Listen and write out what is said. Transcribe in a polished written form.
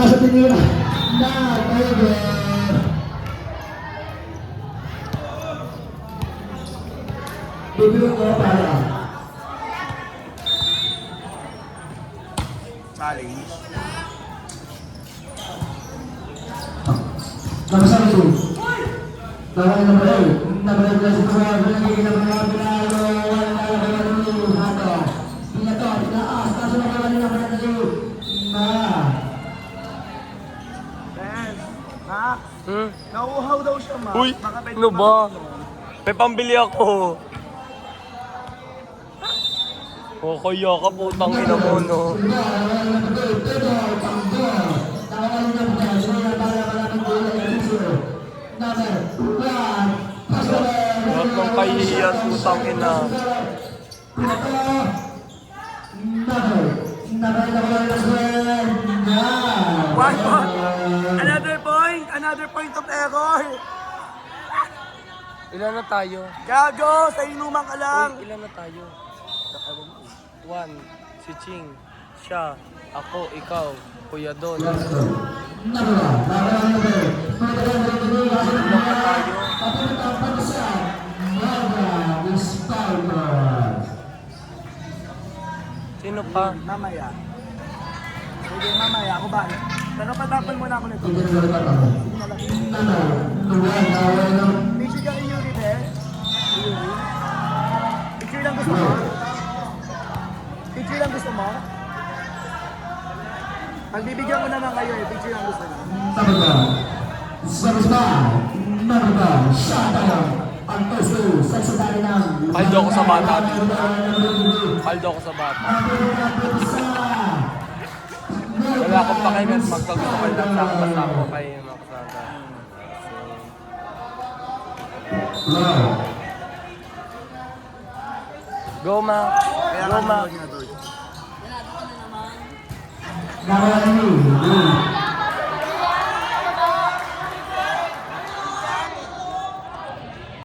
sa tinira na Tiger. Bibigyan ko para. Challenge. Namasan ito. Tawag na ba yun? Nabalik na sa tuwa. Nagiging na mga pinalo. Wala na yung hato. Pinato. Pinaas. Kaso na kaya nila kaya na yun. Na. Ben, ha? Nauuhaw daw siya, ma. Uy, Baka pwede ano ba? makainom. May pambili ako. O kaya ka putang ina mo, no? Lahat ng kahihiyan, putang ina. One point. Another point. Another point of error. Ilan na tayo? Gago, sa inuman ka lang. Uy, ilan na tayo? 1, si Ching, siya, ako, ikaw, Kuya Don. Ilan pa tayo? Sino pa? Mamaya. Sige, mamaya. Ako ba? Pero patapan mo na ako nito. Picture ka kay Yuri, be? Yuri? Picture lang gusto mo? Picture lang gusto mo? Pagbibigyan ko naman kayo eh. Picture lang gusto mo. Kaldo ko sa bata dito. Kaldo ko sa bata. Wala akong pakialam magkagusto kayo lang sa akin. Basta ako kayo yung makasama. Go, ma. Go, ma. Naman